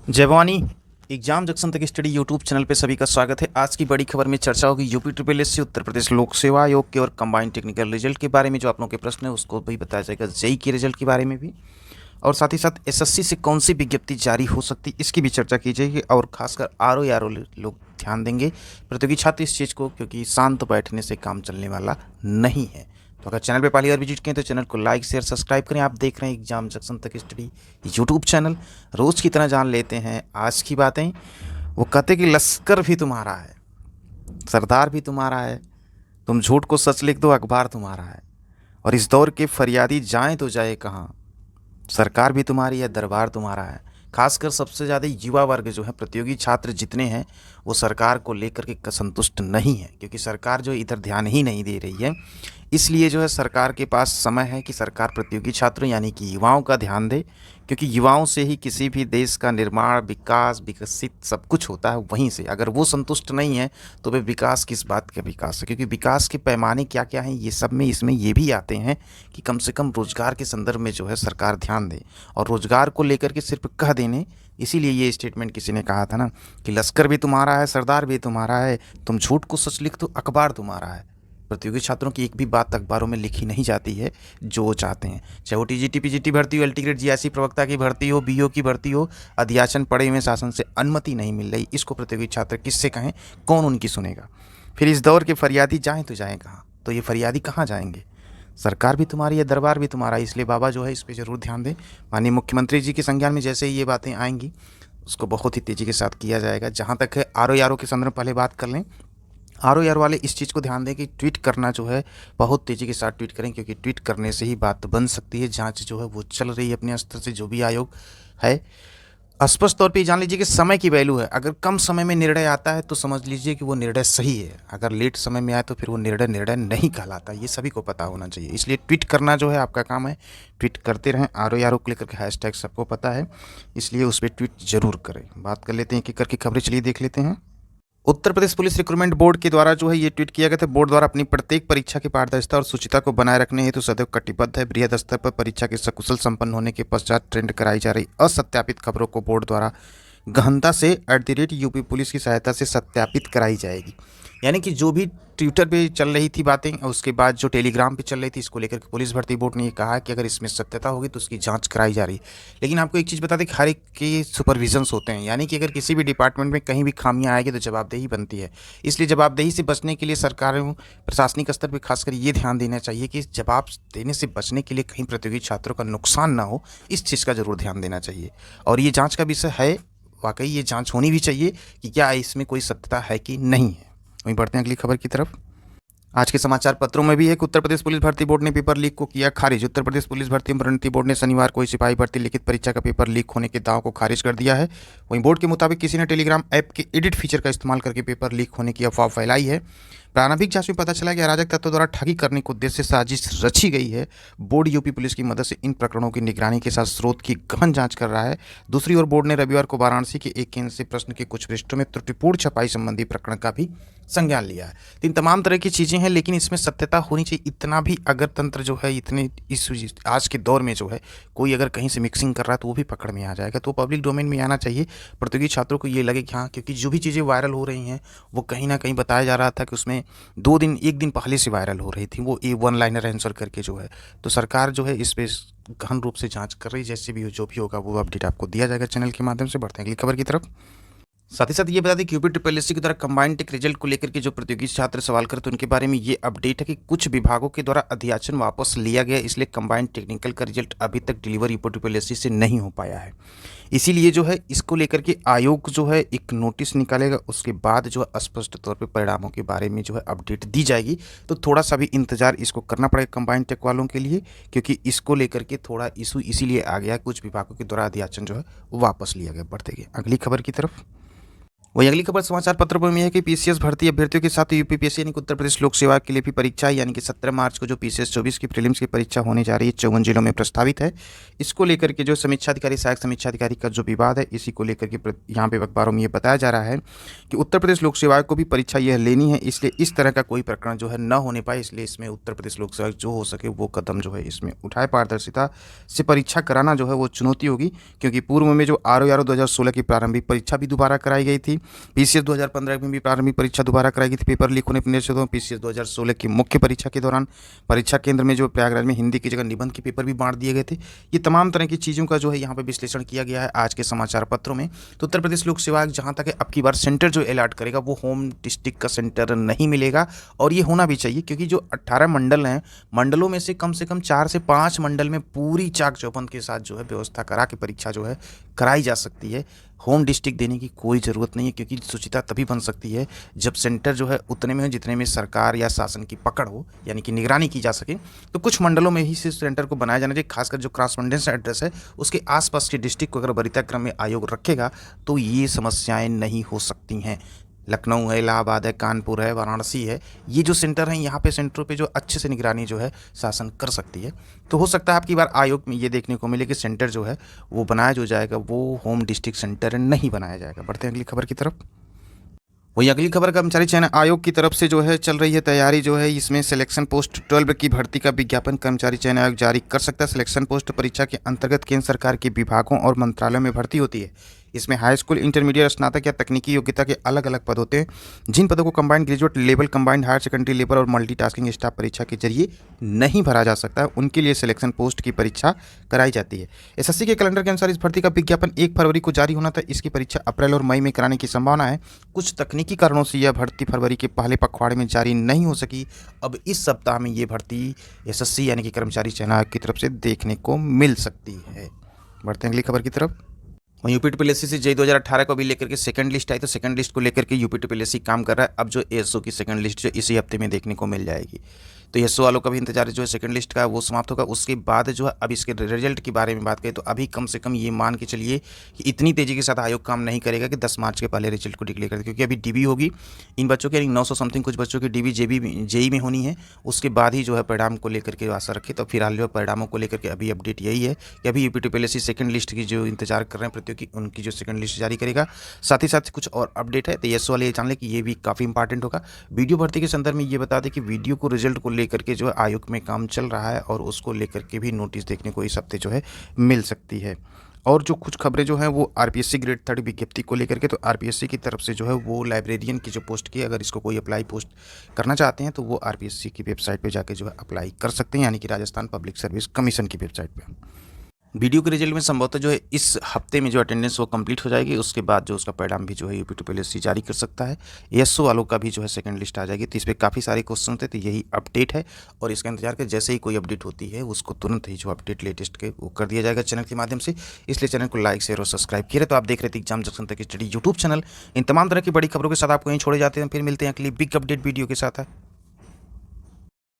जय Bhavani. Exam junction तक study YouTube channel पे सभी का स्वागत है। आज की बड़ी खबर में चर्चा होगी यूपी ट्रिपल एस सी उत्तर प्रदेश लोक सेवा आयोग के और कंबाइंड टेक्निकल रिजल्ट के बारे में। जो आप लोगों के प्रश्न है उसको भी बताया जाएगा, जेई के रिजल्ट के बारे में भी, और साथ ही साथ एसएससी से कौन सी विज्ञप्ति जारी हो सकती इसकी भी चर्चा की जाएगी। और खासकर आरओ लोग ध्यान देंगे, प्रतियोगी छात्र इस चीज़ को, क्योंकि शांत बैठने से काम चलने वाला नहीं है। तो अगर चैनल पे पहली बार विजिट करें तो चैनल को लाइक शेयर सब्सक्राइब करें। आप देख रहे हैं एग्जाम जंक्शन तक स्टडी यूट्यूब चैनल। रोज़ की तरह जान लेते हैं आज की बातें। वो कहते कि लश्कर भी तुम्हारा है, सरदार भी तुम्हारा है, तुम झूठ को सच लिख दो अखबार तुम्हारा है, और इस दौर के फरियादी जाएं तो जाए कहाँ, सरकार भी तुम्हारी है दरबार तुम्हारा है। खासकर सबसे ज़्यादा युवा वर्ग जो है, प्रतियोगी छात्र जितने हैं, वो सरकार को लेकर के संतुष्ट नहीं है, क्योंकि सरकार जो इधर ध्यान ही नहीं दे रही है। इसलिए जो है सरकार के पास समय है कि सरकार प्रतियोगी छात्रों यानी कि युवाओं का ध्यान दे, क्योंकि युवाओं से ही किसी भी देश का निर्माण, विकास, विकसित सब कुछ होता है वहीं से। अगर वो संतुष्ट नहीं है तो वे विकास किस बात का विकास है, क्योंकि विकास के पैमाने क्या क्या हैं ये सब में इसमें ये भी आते हैं कि कम से कम रोज़गार के संदर्भ में जो है सरकार ध्यान दे। और रोज़गार को लेकर के सिर्फ कह देने, इसीलिए ये स्टेटमेंट किसी ने कहा था ना कि लश्कर भी तुम्हारा है, सरदार भी तुम्हारा है, तुम झूठ को सच लिख दो अखबार तुम्हारा है। प्रतियोगी छात्रों की एक भी बात अखबारों में लिखी नहीं जाती है जो वो चाहते हैं, चाहे वो टीजीटी पीजीटी भर्ती हो, एलटी ग्रेड जीआईसी प्रवक्ता की भर्ती हो, बीओ की भर्ती हो। अध्याचन पड़े हुए शासन से अनुमति नहीं मिल रही, इसको प्रतियोगी छात्र किससे कहें, कौन उनकी सुनेगा। फिर इस दौर के फरियादी जाएं तो जाएं कहाँ, तो ये फरियादी कहाँ जाएंगे। सरकार भी तुम्हारी है दरबार भी तुम्हारा, इसलिए बाबा जो है इस पर ज़रूर ध्यान दें। माननीय मुख्यमंत्री जी के संज्ञान में जैसे ही ये बातें आएंगी उसको बहुत ही तेज़ी के साथ किया जाएगा। जहाँ तक है आरओ के संदर्भ में पहले बात कर लें। आरओ वाले इस चीज़ को ध्यान दें कि ट्वीट करना जो है बहुत तेज़ी के साथ ट्वीट करें, क्योंकि ट्वीट करने से ही बात बन सकती है। जांच जो है वो चल रही है अपने स्तर से, जो भी आयोग है। स्पष्ट तौर पे जान लीजिए कि समय की वैल्यू है। अगर कम समय में निर्णय आता है तो समझ लीजिए कि वो निर्णय सही है, अगर लेट समय में आए तो फिर वो निर्णय नहीं कहलाता। ये सभी को पता होना चाहिए। इसलिए ट्वीट करना जो है आपका काम है, ट्वीट करते रहें। आरओ को लेकर के हैशटैग सबको पता है, इसलिए उस पर ट्वीट जरूर करें। बात कर लेते हैं कि करके खबरें, चलिए देख लेते हैं। Uttar Pradesh police recruitment board के द्वारा जो है ये ट्वीट किया गया था। बोर्ड द्वारा अपनी प्रत्येक परीक्षा की पारदर्शिता और शुचिता को बनाए रखने हेतु सदैव कटिबद्ध है। बृहद स्तर पर परीक्षा के सकुशल संपन्न होने के पश्चात ट्रेंड कराई जा रही असत्यापित खबरों को बोर्ड द्वारा गहनता से यूपी पुलिस की सहायता से सत्यापित कराई जाएगी। यानी कि जो भी ट्विटर पे चल रही थी बातें और उसके बाद जो टेलीग्राम पे चल रही थी, इसको लेकर के पुलिस भर्ती बोर्ड ने ये कहा कि अगर इसमें सत्यता होगी तो उसकी जांच कराई जा रही है। लेकिन आपको एक चीज़ बता दें कि हर एक के सुपरविजन्स होते हैं, यानी कि अगर किसी भी डिपार्टमेंट में कहीं भी खामियां आएगी तो जवाबदेही बनती है। इसलिए जवाबदेही से बचने के लिए सरकारों प्रशासनिक स्तर पर खासकर ये ध्यान देना चाहिए कि जवाब देने से बचने के लिए कहीं प्रतियोगी छात्रों का नुकसान ना हो, इस चीज़ का जरूर ध्यान देना चाहिए। और ये जाँच का विषय है, वाकई ये जांच होनी भी चाहिए कि क्या इसमें कोई सत्यता है कि नहीं है। वहीं बढ़ते हैं अगली खबर की तरफ। आज के समाचार पत्रों में भी है कि उत्तर प्रदेश पुलिस भर्ती बोर्ड ने पेपर लीक को किया खारिज। उत्तर प्रदेश पुलिस भर्ती एवं प्रोन्नति बोर्ड ने शनिवार को सिपाही भर्ती लिखित परीक्षा का पेपर लीक होने के दाव को खारिज कर दिया है। वहीं बोर्ड के मुताबिक किसी ने टेलीग्राम ऐप के एडिट फीचर का इस्तेमाल करके पेपर लीक होने की अफवाह फैलाई है। प्रारंभिक जांच में पता चला कि अराजक तत्वों द्वारा ठगी करने के उद्देश्य से साजिश रची गई है। बोर्ड यूपी पुलिस की मदद से इन प्रकरणों की निगरानी के साथ स्रोत की गहन जांच कर रहा है। दूसरी ओर बोर्ड ने रविवार को वाराणसी के एक केंद्र से प्रश्न के कुछ पृष्ठों में त्रुटिपूर्ण छपाई संबंधी प्रकरण का भी संज्ञान लिया है। तो इन तमाम तरह की चीज़ें हैं, लेकिन इसमें सत्यता होनी चाहिए। इतना भी अगर तंत्र जो है, इतने इस आज के दौर में जो है कोई अगर कहीं से मिक्सिंग कर रहा है तो वो भी पकड़ में आ जाएगा, तो पब्लिक डोमेन में आना चाहिए। प्रतियोगी छात्रों को ये लगे कि हाँ, क्योंकि जो भी चीज़ें वायरल हो रही हैं वो कहीं ना कहीं बताया जा रहा था कि उसमें एक दिन पहले से वायरल हो रही थी, वो वन लाइनर आंसर करके जो है। तो सरकार जो है इस पर गहन रूप से जांच कर रही, जैसे भी जो भी होगा वो अपडेट आपको दिया जाएगा चैनल के माध्यम से। बढ़ते हैं अगली खबर की तरफ। साथ ही साथ ये बता दें कि यूपी ट्रिपल एस सी के द्वारा कंबाइंड टेक रिजल्ट को लेकर के जो प्रतियोगी छात्र सवाल करते हैं उनके बारे में ये अपडेट है कि कुछ विभागों के द्वारा अध्याचन वापस लिया गया, इसलिए कंबाइंड टेक्निकल का रिजल्ट अभी तक deliver UP triple S C से नहीं हो पाया है। इसीलिए जो है इसको लेकर के आयोग जो है एक नोटिस निकालेगा, उसके बाद जो है स्पष्ट तौर पे परिणामों के बारे में जो है अपडेट दी जाएगी। तो थोड़ा सा भी इंतजार इसको करना पड़ेगा कंबाइंड टेक वालों के लिए, क्योंकि इसको लेकर के थोड़ा इशू इसीलिए आ गया, कुछ विभागों के द्वारा अध्याचन जो है वापस लिया गया। बढ़ते गए अगली खबर की तरफ। वही अगली खबर समाचार पत्रों में है कि पीसीएस भर्ती अभ्यर्थियों के साथ यूपीपीएससी यानी कि उत्तर प्रदेश लोक सेवा के लिए भी परीक्षा यानी कि 17 मार्च को जो पीसीएस 24 की प्रीलिम्स की परीक्षा होने जा रही है 54 जिलों में प्रस्तावित है। इसको लेकर के जो समीक्षा अधिकारी सहायक समीक्षा अधिकारी का जो विवाद है इसी को लेकर के यहाँ पे अखबारों में ये बताया जा रहा है कि उत्तर प्रदेश लोक सेवा को भी परीक्षा यह लेनी है, इसलिए इस तरह का कोई प्रकरण जो है न होने पाए, इसलिए इसमें उत्तर प्रदेश लोक सेवा जो हो सके वो कदम जो है इसमें उठाए। पारदर्शिता से परीक्षा कराना जो है वो चुनौती होगी, क्योंकि पूर्व में जो RO 2016 की प्रारंभिक परीक्षा भी दोबारा कराई गई थी। पीसीएस 2015 में भी प्रारंभिक परीक्षा दोबारा कराई गई थी। पेपर लीक होने पर से पीसीएस 2016 की मुख्य परीक्षा के दौरान परीक्षा केंद्र में जो प्रयागराज में हिंदी की जगह निबंध के पेपर भी बांट दिए गए थे। ये तमाम तरह की चीज़ों का जो है यहाँ पर विश्लेषण किया गया है आज के समाचार पत्रों में। तो उत्तर प्रदेश लोक सेवा आयोग जहाँ तक है अब की बार सेंटर जो अलॉट करेगा वो होम डिस्ट्रिक्ट का सेंटर नहीं मिलेगा, और ये होना भी चाहिए, क्योंकि जो 18 मंडल हैं, मंडलों में से कम 4 से 5 मंडल में पूरी चाक चौबंद के साथ जो है व्यवस्था करा के परीक्षा जो है कराई जा सकती है। होम डिस्ट्रिक्ट देने की कोई ज़रूरत नहीं है, क्योंकि शुचिता तभी बन सकती है जब सेंटर जो है उतने में हो जितने में सरकार या शासन की पकड़ हो, यानी कि निगरानी की जा सके। तो कुछ मंडलों में ही सिर्फ सेंटर को बनाया जाना चाहिए। खासकर जो क्रॉसपोंडेंस एड्रेस है उसके आसपास के डिस्ट्रिक्ट को अगर वरीयता क्रम में आयोग रखेगा तो ये समस्याएं नहीं हो सकती हैं। लखनऊ है, इलाहाबाद है, कानपुर है, वाराणसी है, ये जो सेंटर हैं यहाँ पे सेंटरों पे जो अच्छे से निगरानी जो है शासन कर सकती है। तो हो सकता है आपकी बार आयोग में ये देखने को मिले कि सेंटर जो है वो बनाया जो जाएगा वो होम डिस्ट्रिक्ट सेंटर नहीं बनाया जाएगा। बढ़ते हैं अगली खबर की तरफ। वही अगली खबर कर्मचारी चयन आयोग की तरफ से जो है चल रही है तैयारी जो है, इसमें सिलेक्शन पोस्ट 12 की भर्ती का विज्ञापन कर्मचारी चयन आयोग जारी कर सकता है। सिलेक्शन पोस्ट परीक्षा के अंतर्गत केंद्र सरकार के विभागों और मंत्रालयों में भर्ती होती है। इसमें हाई स्कूल, इंटरमीडिएट, स्नातक या तकनीकी योग्यता के अलग अलग पद होते हैं, जिन पदों को combined graduate level, combined higher secondary level और मल्टीटास्किंग स्टाफ परीक्षा के जरिए नहीं भरा जा सकता है, उनके लिए सिलेक्शन पोस्ट की परीक्षा कराई जाती है। एसएससी के कैलेंडर के अनुसार इस भर्ती का विज्ञापन 1 फरवरी को जारी होना था। इसकी परीक्षा अप्रैल और मई में कराने की संभावना है। कुछ तकनीकी कारणों से यह भर्ती फरवरी के पहले पखवाड़े में जारी नहीं हो सकी। अब इस सप्ताह में ये भर्ती एसएससी यानी कि कर्मचारी चयन आयोग की तरफ से देखने को मिल सकती है। बढ़ते हैं अगली खबर की तरफ। वहीं यूपीटीपीएससी से जेईई 2018 को भी लेकर के सेकंड लिस्ट आई, तो सेकंड लिस्ट को लेकर के यूपीटीपीएससी काम कर रहा है। अब जो एएसओ की सेकंड लिस्ट जो इसी हफ्ते में देखने को मिल जाएगी, तो एएसओ वालों का भी इंतजार जो है सेकंड लिस्ट का वो समाप्त होगा। उसके बाद जो है अब इसके रिजल्ट के बारे में बात करें तो अभी कम से कम ये मान के चलिए कि इतनी तेज़ी के साथ आयोग काम नहीं करेगा कि 10 मार्च के पहले रिजल्ट को डिक्लेयर कर दे, क्योंकि अभी डीबी होगी इन बच्चों की, 900 समथिंग कुछ बच्चों की डीबी जेई में होनी है। उसके बाद ही जो है परिणाम को लेकर के आशा रखे। तो फिलहाल जो परिणामों को लेकर के अभी अपडेट यही है कि अभी यूपीटीपीएससी सेकंड लिस्ट की जो इंतजार कर रहे हैं प्रतियोगी, उनकी जो सेकंड लिस्ट जारी करेगा। साथ ही साथ कुछ और अपडेट है, तो एएसओ वाले ये जान लें कि ये भी काफ़ी इंपॉर्टेंट होगा। वीडियो भर्ती के संदर्भ में ये बता दें कि वीडियो को रिजल्ट को लेकर के जो है आयोग में काम चल रहा है, और उसको लेकर के भी नोटिस देखने को इस हफ्ते जो है मिल सकती है। और जो कुछ खबरें जो हैं वो आरपीएससी ग्रेड 3 विज्ञप्ति को लेकर के, तो आरपीएससी की तरफ से जो है वो लाइब्रेरियन की जो पोस्ट की, अगर इसको कोई अप्लाई पोस्ट करना चाहते हैं तो वो आरपीएससी की वेबसाइट पे जाके जो है अप्लाई कर सकते हैं, यानी कि राजस्थान पब्लिक सर्विस कमीशन की वेबसाइट पे। वीडियो के रिजल्ट में संभवतः जो है इस हफ्ते में जो अटेंडेंस वो कंप्लीट हो जाएगी। उसके बाद जो उसका परिणाम भी जो है यूपीटीपीएससी जारी कर सकता है। एएसओ वालों का भी जो है सेकंड लिस्ट आ जाएगी। तो इस पर काफ़ी सारे क्वेश्चन थे, तो यही अपडेट है, और इसका इंतजार कर जैसे ही कोई अपडेट होती है उसको तुरंत ही जो अपडेट लेटेस्ट के वो कर दिया जाएगा चैनल के माध्यम से। इसलिए चैनल को लाइक, शेयर और सब्सक्राइब किए। तो आप देख रहे थे एग्जाम जंक्शन तक स्टडी यूट्यूब चैनल। इन तमाम तरह की बड़ी खबरों के साथ आपको यहीं छोड़े जाते हैं। फिर मिलते हैं अगली बिग अपडेट वीडियो के साथ है।